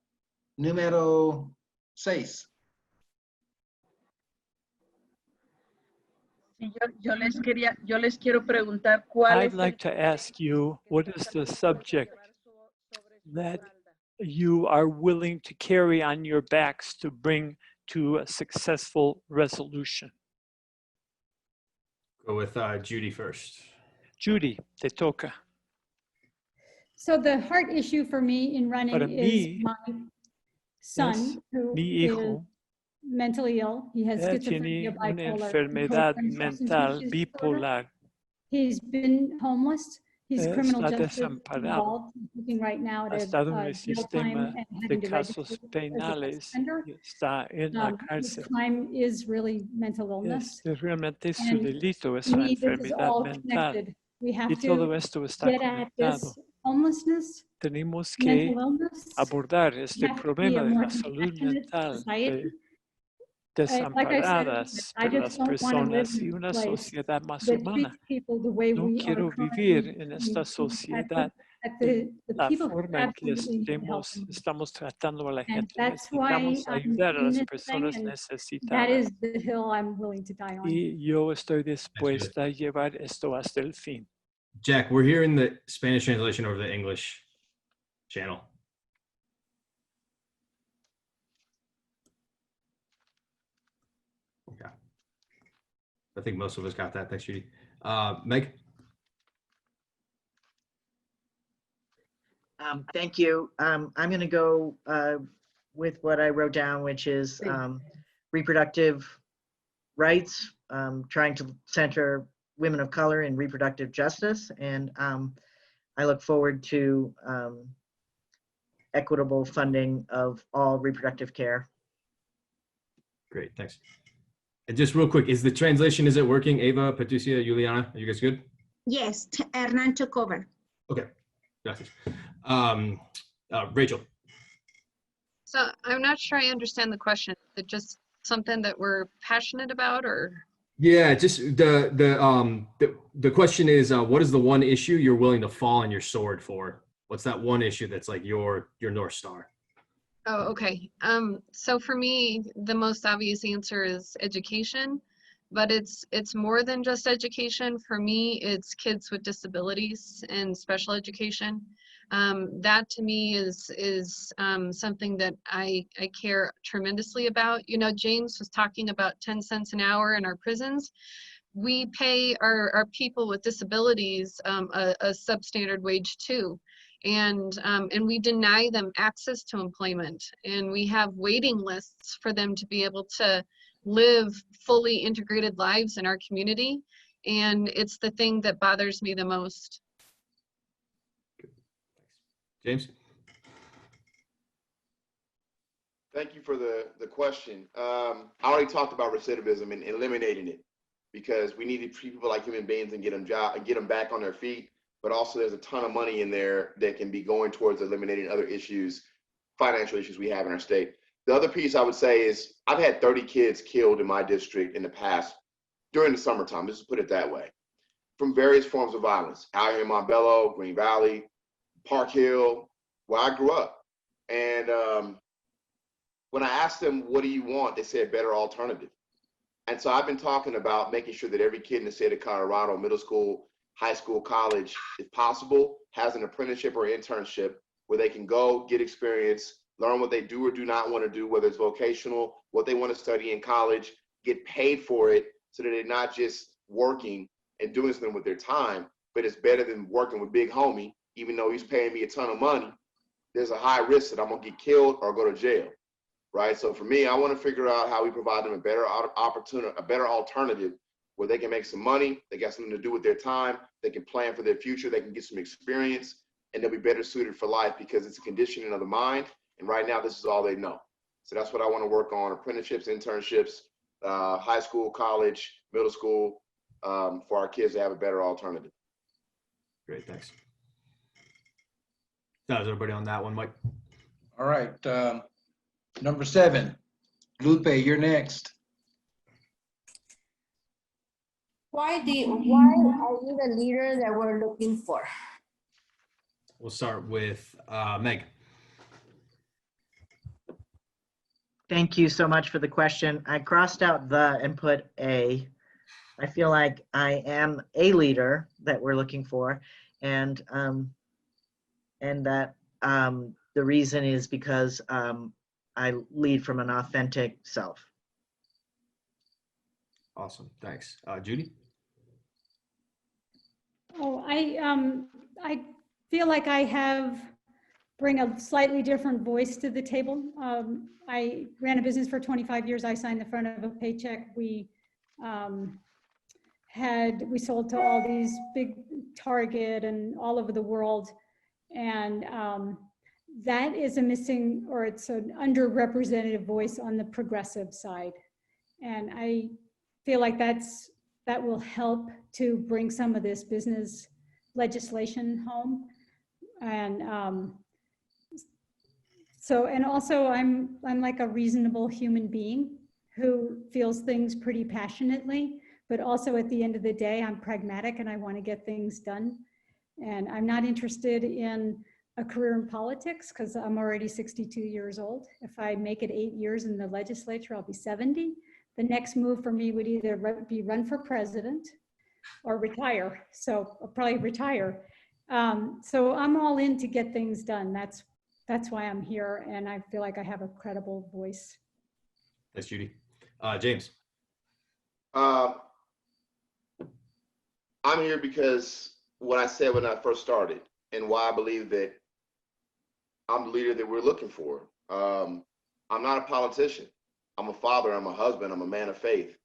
número 6. Yo les quiero preguntar cuál I'd es like to ask you, what is the subject that you are willing to carry on your backs to bring to a successful resolution? Go with Judy first. Judy, te toca. So the heart issue for me in running Para is mí, my son, es who mi is hijo. mentally ill. He has Él schizophrenia, tiene una bipolar, enfermedad and substance mental misuse disorder. bipolar. He's been homeless. He's criminal Está justice desamparado. involved. He's looking right now Ha at estado en a el jail sistema time and de having to casos register as a penales offender. y está en la His cárcel. crime is really mental illness. Realmente su And delito es to la me, this is enfermedad all mental. connected. We Y have todo to esto está get at conectado. this homelessness, Tenemos que mental illness. abordar We este have to be problema a de more la salud compassionate mental society. de Like I said, desamparadas I por just las don't want to live personas y in a una place sociedad más that humana. treats people the way No we are quiero currently vivir en esta treating sociedad the la people who forma en que absolutely need help. estamos tratando a la And gente. that's why Necesitamos I'm ayudar a doing las this thing, personas and that necesitadas. is the hill I'm willing to die on. Y yo estoy dispuesta a llevar esto hasta el fin. Jack, we're hearing the Spanish translation over the English channel. Okay. I think most of us got that. Thanks, Judy. Meg? Thank you. I'm going to go with what I wrote down, which is reproductive rights, trying to center women of color in reproductive justice. And I look forward to equitable funding of all reproductive care. Great, thanks. And just real quick, is the translation, is it working? Ava, Patricia, Juliana, are you guys good? Yes, Hernan took over. Okay, gracias. Rachel. So I'm not sure I understand the question. Is it just something that we're passionate about, or? Yeah, just the question is, what is the one issue you're willing to fall on your sword for? What's that one issue that's like your North Star? Oh, okay. So for me, the most obvious answer is education, but it's more than just education. For me, it's kids with disabilities and special education. That to me is something that I care tremendously about. You know, James was talking about 10 cents an hour in our prisons. We pay our people with disabilities a substandard wage too. And we deny them access to employment, and we have waiting lists for them to be able to live fully integrated lives in our community. And it's the thing that bothers me the most. James? Thank you for the question. I already talked about recidivism and eliminating it, because we need to treat people like human beings and get them back on their feet. But also there's a ton of money in there that can be going towards eliminating other issues, financial issues we have in our state. The other piece I would say is I've had 30 kids killed in my district in the past during the summertime, just to put it that way, from various forms of violence, out here in Montbello, Green Valley, Park Hill, where I grew up. And when I asked them, what do you want? They said better alternative. And so I've been talking about making sure that every kid in the state of Colorado, middle school, high school, college, if possible, has an apprenticeship or internship where they can go get experience, learn what they do or do not want to do, whether it's vocational, what they want to study in college, get paid for it, so that they're not just working and doing something with their time, but it's better than working with Big Homie, even though he's paying me a ton of money. There's a high risk that I'm gonna get killed or go to jail, right? So for me, I want to figure out how we provide them a better opportunity, a better alternative, where they can make some money, they got something to do with their time, they can plan for their future, they can get some experience, and they'll be better suited for life, because it's a conditioning of the mind. And right now, this is all they know. So that's what I want to work on: apprenticeships, internships, high school, college, middle school, for our kids to have a better alternative. Great, thanks. That was everybody on that one, Mike. All right, number 7, Lupe, you're next. Why are you the leader that we're looking for? We'll start with Meg. Thank you so much for the question. I crossed out the and put a. I feel like I am a leader that we're looking for, and that the reason is because I lead from an authentic self. Awesome, thanks. Judy? Oh, I feel like I bring a slightly different voice to the table. I ran a business for 25 years. I signed the front of a paycheck. We sold to all these big Target and all over the world. And that is a missing, or it's an underrepresented voice on the progressive side. And I feel like that will help to bring some of this business legislation home. And and also I'm like a reasonable human being who feels things pretty passionately, but also at the end of the day, I'm pragmatic and I want to get things done. And I'm not interested in a career in politics because I'm already 62 years old. If I make it 8 years in the legislature, I'll be 70. The next move for me would either be run for president or retire. So I'll probably retire. So I'm all in to get things done. That's why I'm here, and I feel like I have a credible voice. Thanks, Judy. James. I'm here because what I said when I first started, and why I believe that I'm the leader that we're looking for. I'm not a politician. I'm a father, I'm a husband, I'm a man of faith.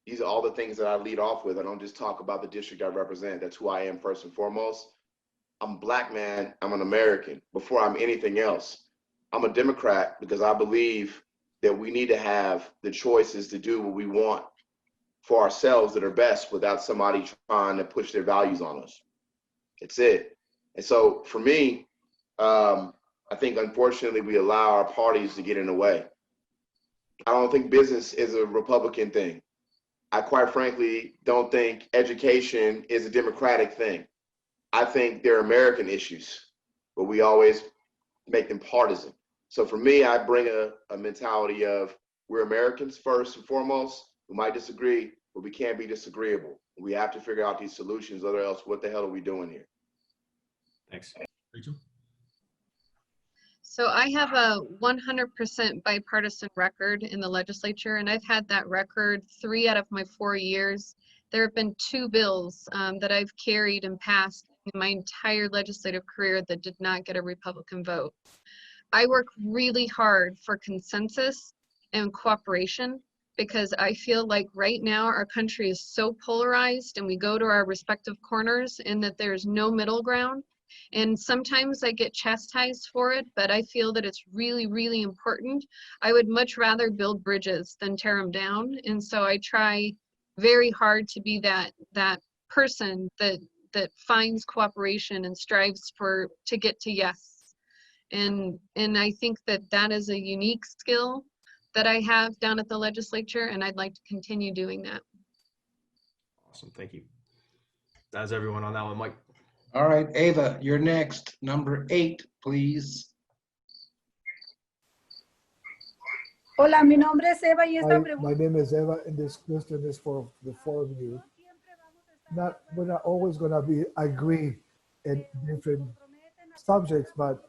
These are all the things that I lead off with. I don't just talk about the district I represent. That's who I am first and foremost. I'm a Black man, I'm an American before I'm anything else. I'm a Democrat because I believe that we need to have the choices to do what we want for ourselves that are best without somebody trying to push their values on us. It's it. And so for me, I think unfortunately we allow our parties to get in the way. I don't think business is a Republican thing. I quite frankly don't think education is a democratic thing. I think they're American issues, but we always make them partisan. So for me, I bring a mentality of we're Americans first and foremost. We might disagree, but we can't be disagreeable. We have to figure out these solutions, or else what the hell are we doing here? Thanks. Rachel? So I have a 100% bipartisan record in the legislature, and I've had that record 3 out of my 4 years. There have been 2 bills that I've carried and passed in my entire legislative career that did not get a Republican vote. I work really hard for consensus and cooperation because I feel like right now our country is so polarized and we go to our respective corners and that there's no middle ground. And sometimes I get chastised for it, but I feel that it's really, really important. I would much rather build bridges than tear them down. And so I try very hard to be that person that finds cooperation and strives to get to yes. And I think that is a unique skill that I have down at the legislature, and I'd like to continue doing that. Awesome, thank you. That's everyone on that one, Mike. All right, Ava, you're next. Number 8, please. Hola, mi nombre es Eva y esta Hi, pregunta. my name is Eva, and this question is for the 4 of you. We're not always going to agree in different subjects, but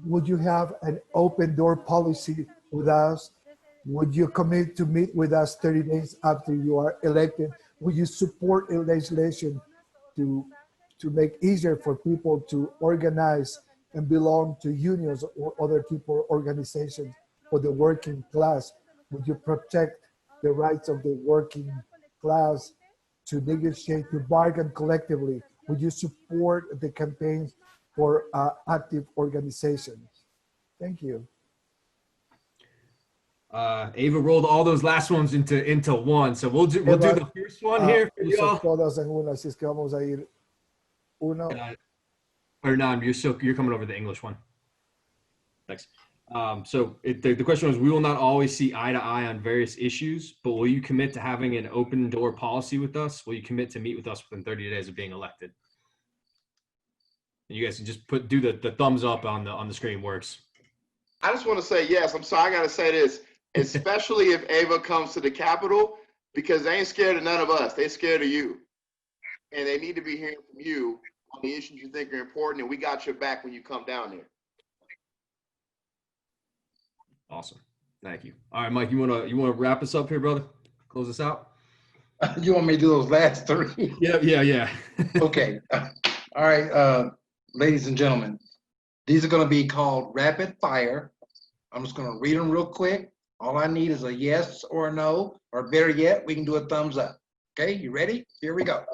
would you have an open door policy with us? Would you commit to meet with us 30 days after you are elected? Would you support legislation to make easier for people to organize and belong to unions or other people organizations for the working class? Would you protect the rights of the working class to negotiate, to bargain collectively? Would you support the campaigns for active organizations? Thank you. Ava rolled all those last ones into one, so we'll do the first one here for y'all. Todas en una, así es que vamos a ir uno. Or no, you're coming over the English one. Thanks. So the question was, we will not always see eye to eye on various issues, but will you commit to having an open door policy with us? Will you commit to meet with us within 30 days of being elected? And you guys can just do the thumbs up on the screen works. I just want to say yes. I'm sorry, I got to say this, especially if Ava comes to the Capitol, because they ain't scared of none of us. They're scared of you. And they need to be hearing from you on the issues you think are important, and we got your back when you come down there. Awesome. Thank you. All right, Mike, you wanna wrap us up here, brother? Close us out? You want me to do those last 3? Yeah. Okay. All right, ladies and gentlemen, these are going to be called rapid fire. I'm just going to read them real quick. All I need is a yes or a no, or better yet, we can do a thumbs up. Okay, you ready? Here we go.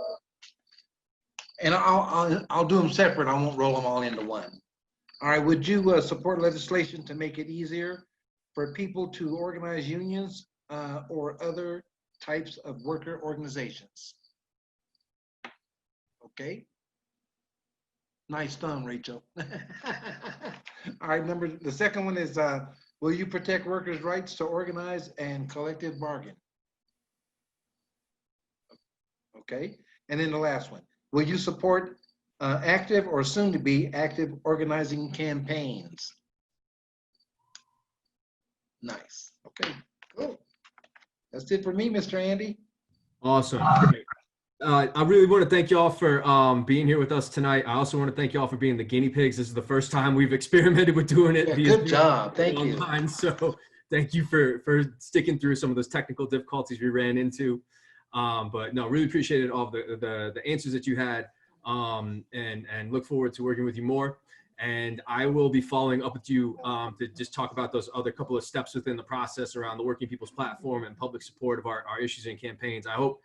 And I'll do them separate. I won't roll them all into one. All right, would you support legislation to make it easier for people to organize unions or other types of worker organizations? Okay. Nice thumb, Rachel. All right, the second one is, will you protect workers' rights to organize and collective bargain? Okay, and then the last one, will you support active or soon to be active organizing campaigns? Nice, okay, cool. That's it for me, Mr. Andy. Awesome. Great. I really want to thank y'all for being here with us tonight. I also want to thank y'all for being the guinea pigs. This is the first time we've experimented with doing it. Yeah, good job. Thank you. Online. So thank you for sticking through some of those technical difficulties we ran into. But no, really appreciated all the answers that you had, and look forward to working with you more. And I will be following up with you to just talk about those other couple of steps within the process around the Working People's Platform and public support of our issues and campaigns. I hope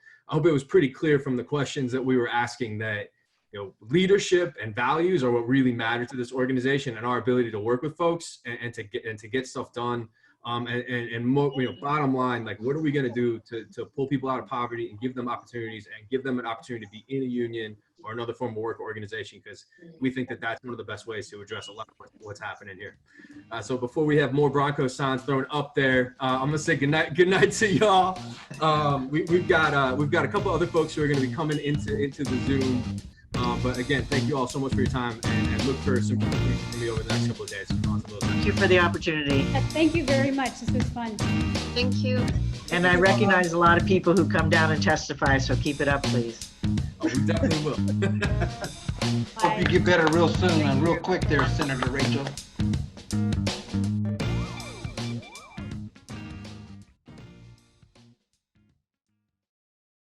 it was pretty clear from the questions that we were asking that, you know, leadership and values are what really matter to this organization, and our ability to work with folks and to get stuff done. And more, you know, bottom line, like, what are we going to do to pull people out of poverty and give them opportunities and give them an opportunity to be in a union, or another form of work organization, because we think that that's one of the best ways to address a lot of what's happening here. So before we have more Broncos signs thrown up there, I'm gonna say good night to y'all. We've got a couple other folks who are gonna be coming into the Zoom. But again, thank you all so much for your time, and look for some contributions from me over the next couple of days. Thank you for the opportunity. Thank you very much. This was fun. Thank you. And I recognize a lot of people who come down and testify, so keep it up, please. Oh, we definitely will. Hope you get better real soon and real quick there, Senator Rachel.